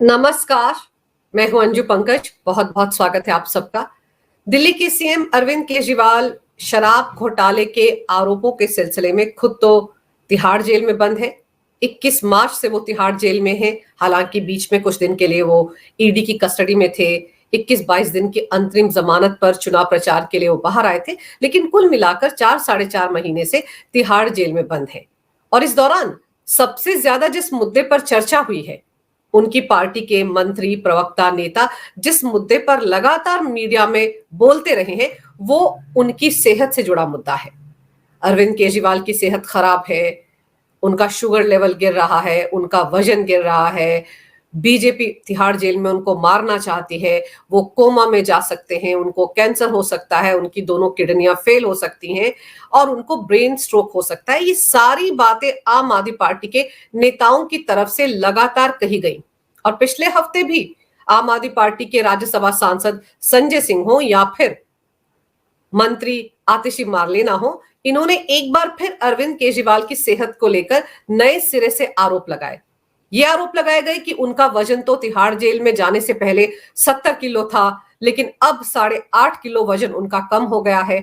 नमस्कार। मैं हूं अंजू पंकज। बहुत बहुत स्वागत है आप सबका। दिल्ली के सीएम अरविंद केजरीवाल शराब घोटाले के आरोपों के सिलसिले में खुद तो तिहाड़ जेल में बंद है। 21 मार्च से वो तिहाड़ जेल में है। हालांकि बीच में कुछ दिन के लिए वो ईडी की कस्टडी में थे। 21-22 दिन की अंतरिम जमानत पर चुनाव प्रचार के लिए वो बाहर आए थे, लेकिन कुल मिलाकर 4-4.5 महीने से तिहाड़ जेल में बंद है। और इस दौरान सबसे ज्यादा जिस मुद्दे पर चर्चा हुई है, उनकी पार्टी के मंत्री, प्रवक्ता, नेता जिस मुद्दे पर लगातार मीडिया में बोलते रहे हैं, वो उनकी सेहत से जुड़ा मुद्दा है। अरविंद केजरीवाल की सेहत खराब है, उनका शुगर लेवल गिर रहा है, उनका वजन गिर रहा है। बीजेपी तिहाड़ जेल में उनको मारना चाहती है, वो कोमा में जा सकते हैं, उनको कैंसर हो सकता है, उनकी दोनों किडनियां फेल हो सकती हैं और उनको ब्रेन स्ट्रोक हो सकता है। ये सारी बातें आम आदमी पार्टी के नेताओं की तरफ से लगातार कही गई। और पिछले हफ्ते भी आम आदमी पार्टी के राज्यसभा सांसद संजय सिंह हो या फिर मंत्री आतिशी मार्लेना हो, इन्होंने एक बार फिर अरविंद केजरीवाल की सेहत को लेकर नए सिरे से आरोप लगाए। ये आरोप लगाए गए कि उनका वजन तो तिहाड़ जेल में जाने से पहले 70 किलो था, लेकिन अब 8.5 किलो वजन उनका कम हो गया है।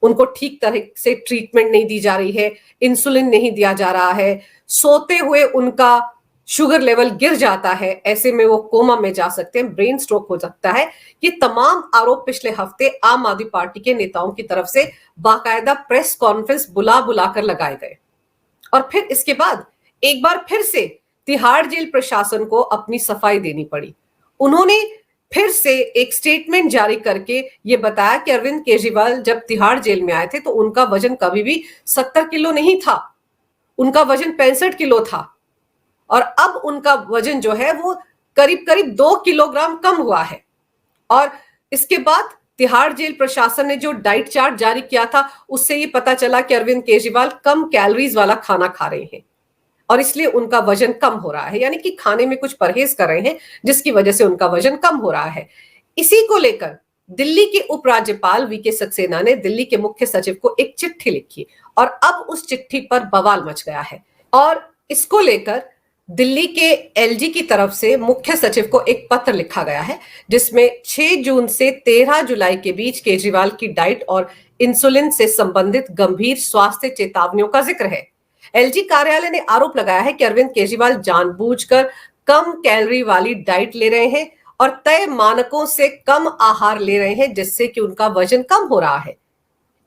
उनको ठीक तरह से ट्रीटमेंट नहीं दी जा रही है, इंसुलिन नहीं दिया जा रहा है, सोते हुए उनका शुगर लेवल गिर जाता है, ऐसे में वो कोमा में जा सकते हैं, ब्रेन स्ट्रोक हो सकता है। ये तमाम आरोप पिछले हफ्ते आम आदमी पार्टी के नेताओं की तरफ से बाकायदा प्रेस कॉन्फ्रेंस बुला बुलाकर लगाए गए। और फिर इसके बाद एक बार फिर से तिहाड़ जेल प्रशासन को अपनी सफाई देनी पड़ी। उन्होंने फिर से एक स्टेटमेंट जारी करके ये बताया कि अरविंद केजरीवाल जब तिहाड़ जेल में आए थे तो उनका वजन कभी भी 70 किलो नहीं था, उनका वजन 65 किलो था और अब उनका वजन जो है वो करीब करीब 2 किलोग्राम कम हुआ है। और इसके बाद तिहाड़ जेल प्रशासन ने जो डाइट चार्ट जारी किया था, उससे ये पता चला कि अरविंद केजरीवाल कम कैलोरीज वाला खाना खा रहे हैं और इसलिए उनका वजन कम हो रहा है, यानी कि खाने में कुछ परहेज कर रहे हैं जिसकी वजह से उनका वजन कम हो रहा है। इसी को लेकर दिल्ली के उपराज्यपाल वीके सक्सेना ने दिल्ली के मुख्य सचिव को एक चिट्ठी लिखी और अब उस चिट्ठी पर बवाल मच गया है। और इसको लेकर दिल्ली के एलजी की तरफ से मुख्य सचिव को एक पत्र लिखा गया है, जिसमें 6 जून से 13 जुलाई के बीच केजरीवाल की डाइट और इंसुलिन से संबंधित गंभीर स्वास्थ्य चेतावनियों का जिक्र है। एलजी कार्यालय ने आरोप लगाया है कि अरविंद केजरीवाल जानबूझकर कम कैलोरी वाली डाइट ले रहे हैं और तय मानकों से कम आहार ले रहे हैं, जिससे कि उनका वजन कम हो रहा है।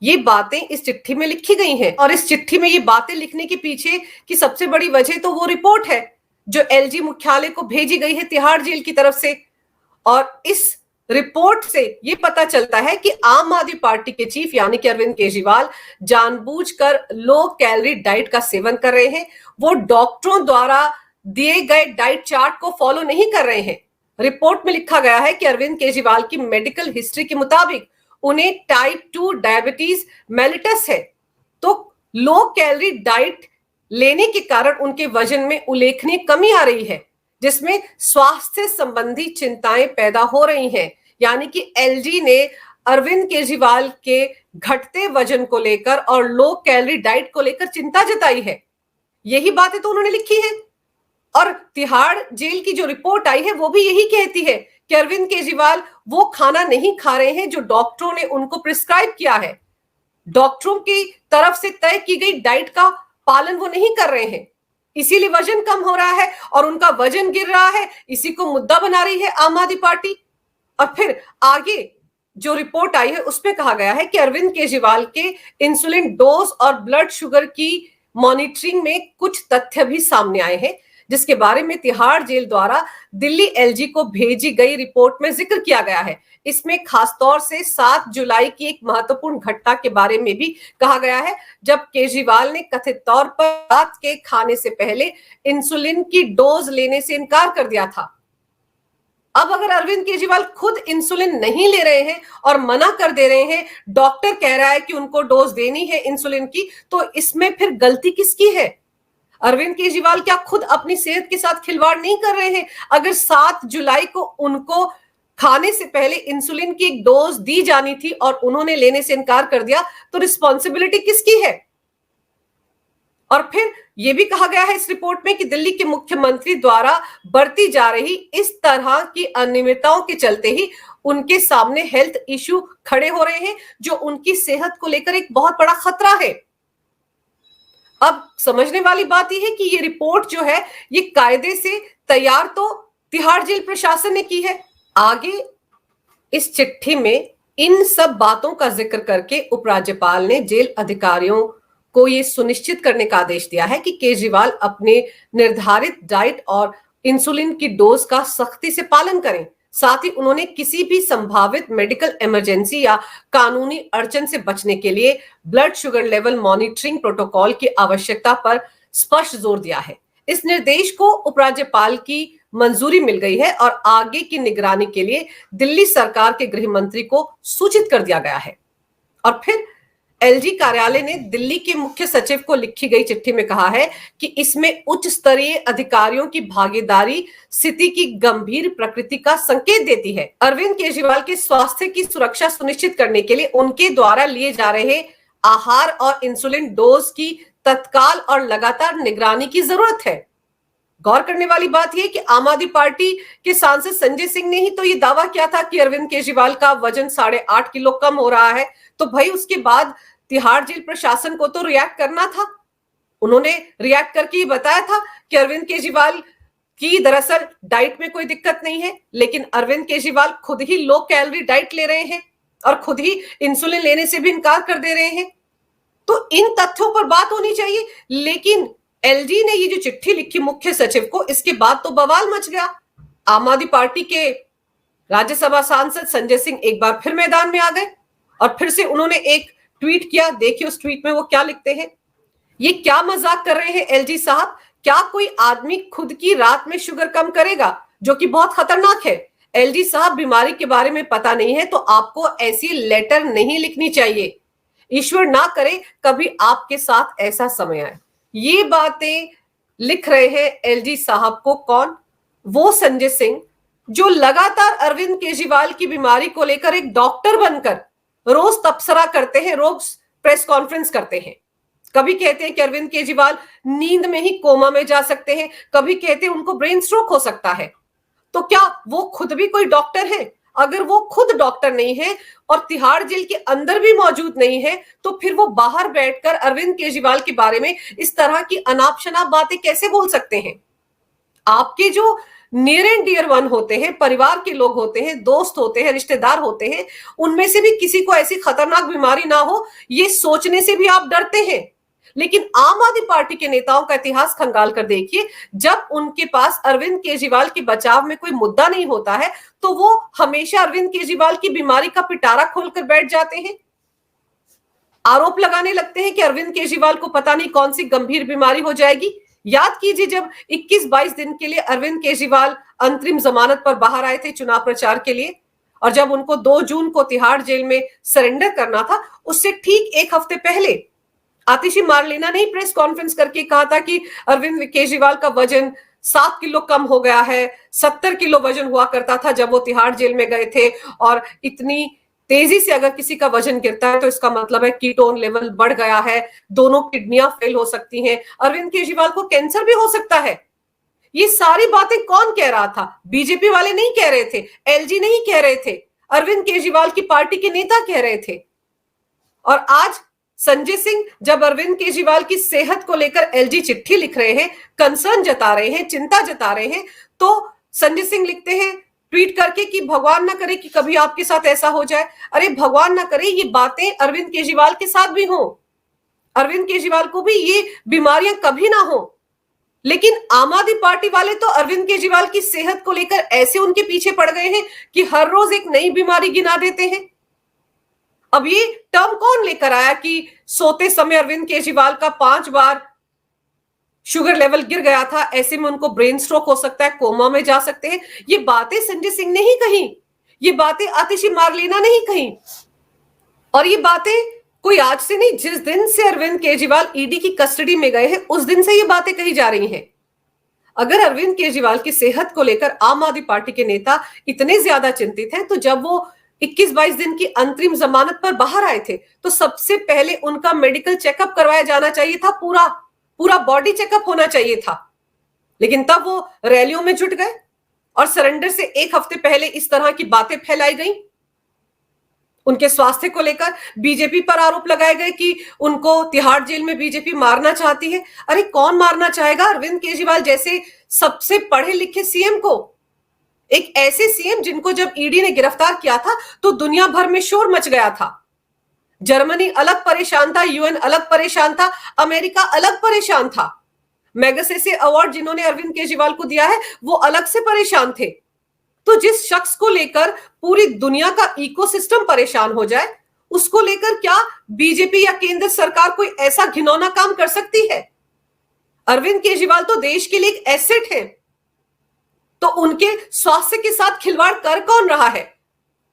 ये बातें इस चिट्ठी में लिखी गई हैं और इस चिट्ठी में ये बातें लिखने के पीछे की सबसे बड़ी वजह तो वो रिपोर्ट है जो एलजी मुख्यालय को भेजी गई है तिहाड़ जेल की तरफ से। और इस रिपोर्ट से ये पता चलता है कि आम आदमी पार्टी के चीफ यानी कि अरविंद केजरीवाल जानबूझकर लो कैलोरी डाइट का सेवन कर रहे हैं। वो डॉक्टरों द्वारा दिए गए डाइट चार्ट को फॉलो नहीं कर रहे हैं। रिपोर्ट में लिखा गया है कि अरविंद केजरीवाल की मेडिकल हिस्ट्री के मुताबिक उन्हें टाइप 2 डायबिटीज मेलिटस है, तो लो कैलोरी डाइट लेने के कारण उनके वजन में उल्लेखनीय कमी आ रही है, जिसमें स्वास्थ्य संबंधी चिंताएं पैदा हो रही हैं। यानी कि एलजी ने अरविंद केजरीवाल के घटते वजन को लेकर और लो कैलोरी डाइट को लेकर चिंता जताई है। यही बातें तो उन्होंने लिखी है। और तिहाड़ जेल की जो रिपोर्ट आई है वो भी यही कहती है कि अरविंद केजरीवाल वो खाना नहीं खा रहे हैं जो डॉक्टरों ने उनको प्रिस्क्राइब किया है। डॉक्टरों की तरफ से तय की गई डाइट का पालन वो नहीं कर रहे हैं, इसीलिए वजन कम हो रहा है और उनका वजन गिर रहा है। इसी को मुद्दा बना रही है आम आदमी पार्टी। और फिर आगे जो रिपोर्ट आई है उसमें कहा गया है कि अरविंद केजरीवाल के इंसुलिन डोज और ब्लड शुगर की मॉनिटरिंग में कुछ तथ्य भी सामने आए हैं, जिसके बारे में तिहाड़ जेल द्वारा दिल्ली एलजी को भेजी गई रिपोर्ट में जिक्र किया गया है। इसमें खासतौर से 7 जुलाई की एक महत्वपूर्ण घटना के बारे में भी कहा गया है, जब केजरीवाल ने कथित तौर पर रात के खाने से पहले इंसुलिन की डोज लेने से इनकार कर दिया था। अब अगर अरविंद केजरीवाल खुद इंसुलिन नहीं ले रहे हैं और मना कर दे रहे हैं, डॉक्टर कह रहा है कि उनको डोज देनी है इंसुलिन की, तो इसमें फिर गलती किसकी है? अरविंद केजरीवाल क्या खुद अपनी सेहत के साथ खिलवाड़ नहीं कर रहे हैं? अगर 7 जुलाई को उनको खाने से पहले इंसुलिन की एक डोज दी जानी थी और उन्होंने लेने से इनकार कर दिया, तो रिस्पॉन्सिबिलिटी किसकी है? और फिर यह भी कहा गया है इस रिपोर्ट में कि दिल्ली के मुख्यमंत्री द्वारा बरती जा रही इस तरह की अनियमितताओं के चलते ही उनके सामने हेल्थ इश्यू खड़े हो रहे हैं, जो उनकी सेहत को लेकर एक बहुत बड़ा खतरा है। अब समझने वाली बात यह है कि ये रिपोर्ट जो है ये कायदे से तैयार तो तिहाड़ जेल प्रशासन ने की है। आगे इस चिट्ठी में इन सब बातों का जिक्र करके उपराज्यपाल ने जेल अधिकारियों को यह सुनिश्चित करने का आदेश दिया है कि केजरीवाल अपने निर्धारित डाइट और इंसुलिन की डोज का सख्ती से पालन करें। साथ ही उन्होंने किसी भी संभावित मेडिकल इमरजेंसी या कानूनी अड़चन से बचने के लिए blood sugar level monitoring protocol की आवश्यकता पर स्पष्ट जोर दिया है। इस निर्देश को उपराज्यपाल की मंजूरी मिल गई है और आगे की निगरानी के लिए दिल्ली सरकार के गृह मंत्री को सूचित कर दिया गया है। और फिर एलजी कार्यालय ने दिल्ली के मुख्य सचिव को लिखी गई चिट्ठी में कहा है कि इसमें उच्च स्तरीय अधिकारियों की भागीदारी स्थिति की गंभीर प्रकृति का संकेत देती है। अरविंद केजरीवाल के स्वास्थ्य की सुरक्षा सुनिश्चित करने के लिए उनके द्वारा लिए जा रहे आहार और इंसुलिन डोज की तत्काल और लगातार निगरानी की जरूरत है। गौर करने वाली बात यह कि आम आदमी पार्टी के सांसद संजय सिंह ने ही तो यह दावा किया था कि अरविंद केजरीवाल का वजन 8.5 किलो कम हो रहा है, तो भाई उसके बाद तिहाड़ जेल प्रशासन को तो रिएक्ट करना था। उन्होंने रिएक्ट करके ये बताया था कि अरविंद केजरीवाल की दरअसल डाइट में कोई दिक्कत नहीं है, लेकिन अरविंद केजरीवाल खुद ही लो कैलोरी डाइट ले रहे हैं और खुद ही इंसुलिन लेने से भी इनकार कर दे रहे हैं। तो इन तथ्यों पर बात होनी चाहिए, लेकिन एलजी ने ये जो चिट्ठी लिखी मुख्य सचिव को, इसके बाद तो बवाल मच गया। आम आदमी पार्टी के राज्यसभा सांसद संजय सिंह एक बार फिर मैदान में आ गए और फिर से उन्होंने एक ट्वीट किया। देखिए उस ट्वीट में वो क्या लिखते हैं। ये क्या मजाक कर रहे हैं एलजी साहब? क्या कोई आदमी खुद की रात में शुगर कम करेगा, जो कि बहुत खतरनाक है। एलजी साहब, बीमारी के बारे में पता नहीं है तो आपको ऐसी लेटर नहीं लिखनी चाहिए। ईश्वर ना करे कभी आपके साथ ऐसा समय आए। ये बातें लिख रहे हैं एलजी साहब को कौन? वो संजय सिंह, जो लगातार अरविंद केजरीवाल की बीमारी को लेकर एक डॉक्टर बनकर रोज तबसरा करते हैं, रोज प्रेस कॉन्फ्रेंस करते हैं। कभी कहते हैं कि अरविंद केजरीवाल नींद में ही कोमा में जा सकते हैं, कभी कहते हैं उनको ब्रेन स्ट्रोक हो सकता है। तो क्या वो खुद भी कोई डॉक्टर है? अगर वो खुद डॉक्टर नहीं है और तिहाड़ जेल के अंदर भी मौजूद नहीं है, तो फिर वो बाहर बैठकर अरविंद केजरीवाल के बारे में इस तरह की अनाप शनाप बातें कैसे बोल सकते हैं? आपके जो नियर एंड डियर वन होते हैं, परिवार के लोग होते हैं, दोस्त होते हैं, रिश्तेदार होते हैं, उनमें से भी किसी को ऐसी खतरनाक बीमारी ना हो, ये सोचने से भी आप डरते हैं। लेकिन आम आदमी पार्टी के नेताओं का इतिहास खंगाल कर देखिए, जब उनके पास अरविंद केजरीवाल के बचाव में कोई मुद्दा नहीं होता है, तो वो हमेशा अरविंद केजरीवाल की बीमारी का पिटारा खोलकर बैठ जाते हैं, आरोप लगाने लगते हैं कि अरविंद केजरीवाल को पता नहीं कौन सी गंभीर बीमारी हो जाएगी। याद कीजिए, जब 21-22 दिन के लिए अरविंद केजरीवाल अंतरिम जमानत पर बाहर आए थे चुनाव प्रचार के लिए, और जब उनको 2 जून को तिहाड़ जेल में सरेंडर करना था, उससे ठीक एक हफ्ते पहले आतिशी मारलेना ने प्रेस कॉन्फ्रेंस करके कहा था कि अरविंद केजरीवाल का वजन 7 किलो कम हो गया है। 70 किलो वजन हुआ करता था जब वो तिहाड़ जेल में गए थे, और इतनी तेजी से अगर किसी का वजन गिरता है तो इसका मतलब है कीटोन लेवल बढ़ गया है, दोनों किडनियां फेल हो सकती हैं, अरविंद केजरीवाल को कैंसर भी हो सकता है। ये सारी बातें कौन कह रहा था? बीजेपी वाले नहीं कह रहे थे, एलजी नहीं कह रहे थे, अरविंद केजरीवाल की पार्टी के नेता कह रहे थे। और आज संजय सिंह जब अरविंद केजरीवाल की सेहत को लेकर एलजी चिट्ठी लिख रहे हैं, कंसर्न जता रहे हैं, चिंता जता रहे हैं, तो संजय सिंह लिखते हैं ट्वीट करके कि भगवान ना करे कि कभी आपके साथ ऐसा हो जाए। अरे भगवान ना करे ये बातें अरविंद केजरीवाल के साथ भी हो, अरविंद केजरीवाल को भी ये बीमारियां कभी ना हो। लेकिन आम आदमी पार्टी वाले तो अरविंद केजरीवाल की सेहत को लेकर ऐसे उनके पीछे पड़ गए हैं कि हर रोज एक नई बीमारी गिना देते हैं। अब ये टर्म कौन लेकर आया कि सोते समय अरविंद केजरीवाल का 5 बार शुगर लेवल गिर गया था, ऐसे में उनको ब्रेन स्ट्रोक हो सकता है, कोमा में जा सकते हैं। ये बातें संजय सिंह ने ही कही, ये बातें आतिशी मारलेना ने ही कही। और ये बातें कोई आज से नहीं, जिस दिन से अरविंद केजरीवाल ईडी की कस्टडी में गए हैं उस दिन से ये बातें कही जा रही हैं। अगर अरविंद केजरीवाल की सेहत को लेकर आम आदमी पार्टी के नेता इतने ज्यादा चिंतित हैं, तो जब वो 21-22 दिन की अंतरिम जमानत पर बाहर आए थे, तो सबसे पहले उनका मेडिकल चेकअप करवाया जाना चाहिए था पूरा। पूरा बॉडी चेकअप होना चाहिए था, लेकिन तब वो रैलियों में जुट गए और सरेंडर से एक हफ्ते पहले इस तरह की बातें फैलाई गई। उनके स्वास्थ्य को लेकर बीजेपी पर आरोप लगाए गए कि उनको तिहाड़ जेल में बीजेपी मारना चाहती है। अरे कौन मारना चाहेगा अरविंद केजरीवाल जैसे सबसे पढ़े लिखे सीएम को? एक ऐसे सीएम जिनको जब ईडी ने गिरफ्तार किया था तो दुनिया भर में शोर मच गया था। जर्मनी अलग परेशान था, यूएन अलग परेशान था, अमेरिका अलग परेशान था। मैगसेसे अवार्ड जिन्होंने अरविंद केजरीवाल को दिया है वो अलग से परेशान थे। तो जिस शख्स को लेकर पूरी दुनिया का इकोसिस्टम परेशान हो जाए, उसको लेकर क्या बीजेपी या केंद्र सरकार कोई ऐसा घिनौना काम कर सकती है? अरविंद केजरीवाल तो देश के लिए एक एसेट है, तो उनके स्वास्थ्य के साथ खिलवाड़ कर कौन रहा है?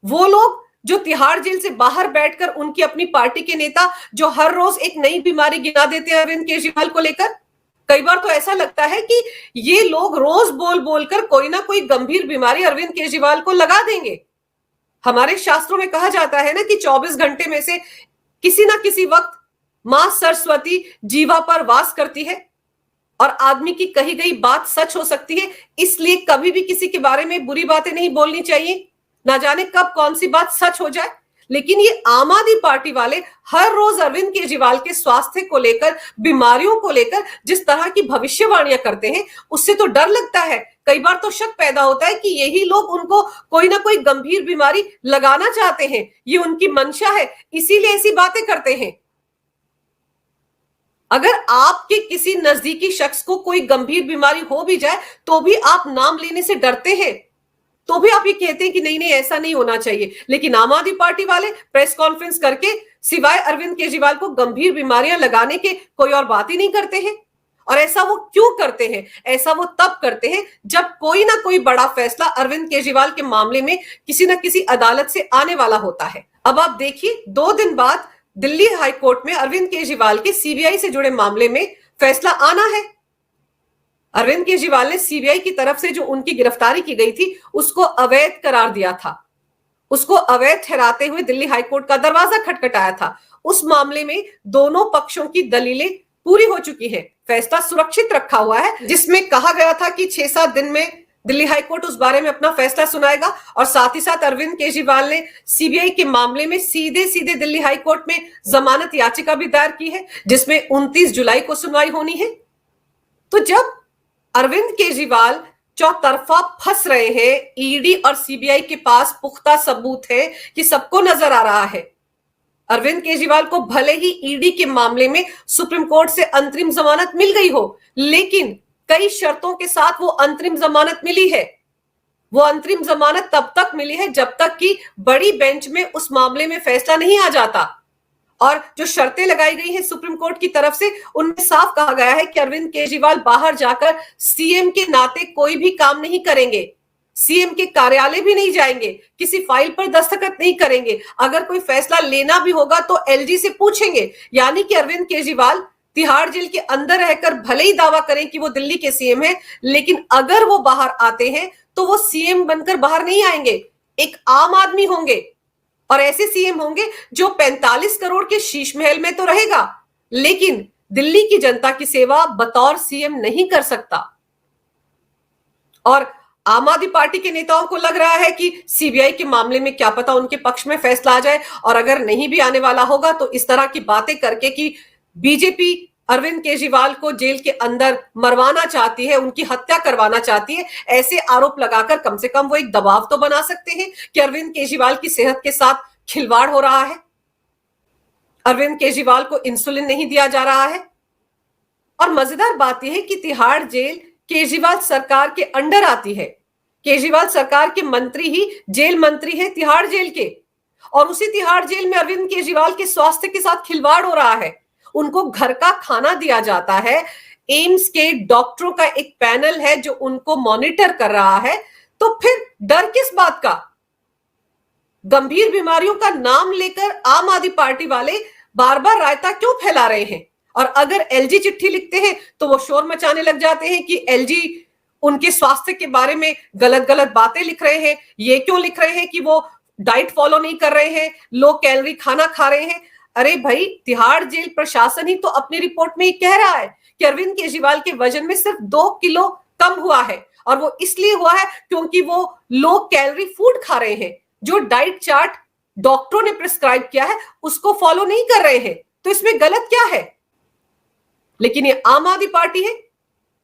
वो लोग जो तिहाड़ जेल से बाहर बैठकर उनकी अपनी पार्टी के नेता जो हर रोज एक नई बीमारी गिना देते हैं अरविंद केजरीवाल को लेकर। कई बार तो ऐसा लगता है कि ये लोग रोज बोल बोलकर कोई ना कोई गंभीर बीमारी अरविंद केजरीवाल को लगा देंगे। हमारे शास्त्रों में कहा जाता है ना कि 24 घंटे में से किसी ना किसी वक्त मां सरस्वती जीवा पर वास करती है और आदमी की कही गई बात सच हो सकती है, इसलिए कभी भी किसी के बारे में बुरी बातें नहीं बोलनी चाहिए। ना जाने कब कौन सी बात सच हो जाए। लेकिन ये आम आदमी पार्टी वाले हर रोज अरविंद केजरीवाल के स्वास्थ्य को लेकर, बीमारियों को लेकर जिस तरह की भविष्यवाणियां करते हैं, उससे तो डर लगता है। कई बार तो शक पैदा होता है कि यही लोग उनको कोई ना कोई गंभीर बीमारी लगाना चाहते हैं, ये उनकी मंशा है, इसीलिए ऐसी बातें करते हैं। अगर आपके किसी नजदीकी शख्स को कोई गंभीर बीमारी हो भी जाए तो भी आप नाम लेने से डरते हैं, तो भी आप ये कहते हैं कि नहीं नहीं ऐसा नहीं होना चाहिए। लेकिन आम आदमी पार्टी वाले प्रेस कॉन्फ्रेंस करके सिवाय अरविंद केजरीवाल को गंभीर बीमारियां लगाने के कोई और बात ही नहीं करते हैं। और ऐसा वो क्यों करते हैं? ऐसा वो तब करते हैं जब कोई ना कोई बड़ा फैसला अरविंद केजरीवाल के मामले में किसी ना किसी अदालत से आने वाला होता है। अब आप देखिए, 2 दिन बाद दिल्ली हाईकोर्ट में अरविंद केजरीवाल के सीबीआई से जुड़े मामले में फैसला आना है। अरविंद केजरीवाल ने सीबीआई की तरफ से जो उनकी गिरफ्तारी की गई थी उसको अवैध करार दिया था, उसको अवैध ठहराते हुए दिल्ली हाईकोर्ट का दरवाजा खटखटाया था। उस मामले में दोनों पक्षों की दलीलें पूरी हो चुकी हैं, फैसला सुरक्षित रखा हुआ है, जिसमें कहा गया था कि 6-7 दिन में दिल्ली हाईकोर्ट उस बारे में अपना फैसला सुनाएगा। और साथ ही साथ अरविंद केजरीवाल ने सीबीआई के मामले में सीधे सीधे दिल्ली हाईकोर्ट में जमानत याचिका भी दायर की है, जिसमें 29 जुलाई को सुनवाई होनी है। तो जब अरविंद केजरीवाल चौतरफा फंस रहे हैं, ईडी और सीबीआई के पास पुख्ता सबूत है, कि सबको नजर आ रहा है। अरविंद केजरीवाल को भले ही ईडी के मामले में सुप्रीम कोर्ट से अंतरिम जमानत मिल गई हो, लेकिन कई शर्तों के साथ वो अंतरिम जमानत मिली है। वो अंतरिम जमानत तब तक मिली है जब तक कि बड़ी बेंच में उस मामले में फैसला नहीं आ जाता। और जो शर्तें लगाई गई हैं सुप्रीम कोर्ट की तरफ से, उनमें साफ कहा गया है कि अरविंद केजरीवाल बाहर जाकर सीएम के नाते कोई भी काम नहीं करेंगे, सीएम के कार्यालय भी नहीं जाएंगे, किसी फाइल पर दस्तखत नहीं करेंगे। अगर कोई फैसला लेना भी होगा तो एलजी से पूछेंगे। यानी कि अरविंद केजरीवाल तिहाड़ जेल के अंदर रहकर भले ही दावा करें कि वो दिल्ली के सीएम है, लेकिन अगर वो बाहर आते हैं तो वो सीएम बनकर बाहर नहीं आएंगे, एक आम आदमी होंगे। और ऐसे सीएम होंगे जो 45 करोड़ के शीश महल में तो रहेगा, लेकिन दिल्ली की जनता की सेवा बतौर सीएम नहीं कर सकता। और आम आदमी पार्टी के नेताओं को लग रहा है कि सीबीआई के मामले में क्या पता उनके पक्ष में फैसला आ जाए, और अगर नहीं भी आने वाला होगा तो इस तरह की बातें करके कि बीजेपी अरविंद केजरीवाल को जेल के अंदर मरवाना चाहती है, उनकी हत्या करवाना चाहती है, ऐसे आरोप लगाकर कम से कम वो एक दबाव तो बना सकते हैं कि अरविंद केजरीवाल की सेहत के साथ खिलवाड़ हो रहा है, अरविंद केजरीवाल को इंसुलिन नहीं दिया जा रहा है। और मजेदार बात यह है कि तिहाड़ जेल केजरीवाल सरकार के अंडर आती है। केजरीवाल सरकार के मंत्री ही जेल मंत्री हैं तिहाड़ जेल के, और उसी तिहाड़ जेल में अरविंद केजरीवाल के स्वास्थ्य के साथ खिलवाड़ हो रहा है। उनको घर का खाना दिया जाता है, एम्स के डॉक्टरों का एक पैनल है जो उनको मॉनिटर कर रहा है। तो फिर डर किस बात का? गंभीर बीमारियों का नाम लेकर आम आदमी पार्टी वाले बार बार रायता क्यों फैला रहे हैं? और अगर एलजी चिट्ठी लिखते हैं तो वो शोर मचाने लग जाते हैं कि एलजी उनके स्वास्थ्य के बारे में गलत गलत बातें लिख रहे हैं। ये क्यों लिख रहे हैं कि वो डाइट फॉलो नहीं कर रहे हैं, लो कैलोरी खाना खा रहे हैं? अरे भाई, तिहाड़ जेल प्रशासन ही तो अपनी रिपोर्ट में ही कह रहा है कि अरविंद केजरीवाल के वजन में सिर्फ 2 किलो कम हुआ है, और वो इसलिए हुआ है क्योंकि वो लो कैलोरी फूड खा रहे हैं। जो डाइट चार्ट डॉक्टरों ने प्रिस्क्राइब किया है उसको फॉलो नहीं कर रहे हैं, तो इसमें गलत क्या है? लेकिन ये आम आदमी पार्टी है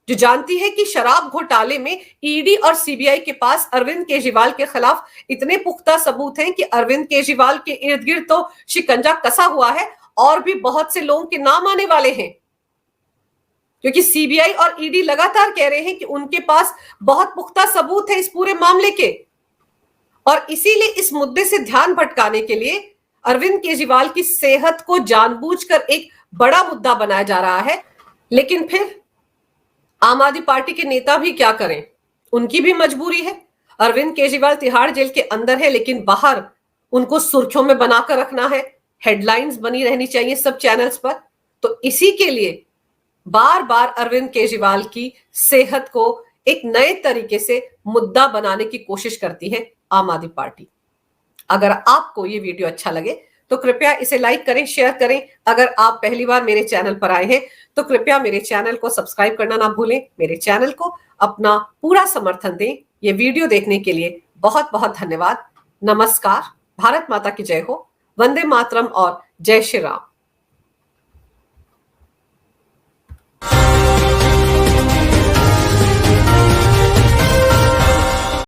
जो जानती है कि शराब घोटाले में ईडी और सीबीआई के पास अरविंद केजरीवाल के खिलाफ इतने पुख्ता सबूत हैं कि अरविंद केजरीवाल के इर्द गिर्द तो शिकंजा कसा हुआ है, और भी बहुत से लोगों के नाम आने वाले हैं, क्योंकि सीबीआई और ईडी लगातार कह रहे हैं कि उनके पास बहुत पुख्ता सबूत है इस पूरे मामले के। और इसीलिए इस मुद्दे से ध्यान भटकाने के लिए अरविंद केजरीवाल की सेहत को जानबूझकर एक बड़ा मुद्दा बनाया जा रहा है। लेकिन फिर आम आदमी पार्टी के नेता भी क्या करें, उनकी भी मजबूरी है। अरविंद केजरीवाल तिहाड़ जेल के अंदर है, लेकिन बाहर उनको सुर्खियों में बनाकर रखना है, हेडलाइंस बनी रहनी चाहिए सब चैनल्स पर। तो इसी के लिए बार बार अरविंद केजरीवाल की सेहत को एक नए तरीके से मुद्दा बनाने की कोशिश करती है आम आदमी पार्टी। अगर आपको ये वीडियो अच्छा लगे तो कृपया इसे लाइक करें, शेयर करें। अगर आप पहली बार मेरे चैनल पर आए हैं तो कृपया मेरे चैनल को सब्सक्राइब करना ना भूलें। मेरे चैनल को अपना पूरा समर्थन दें। ये वीडियो देखने के लिए बहुत बहुत धन्यवाद। नमस्कार। भारत माता की जय हो। वंदे मातरम और जय श्री राम।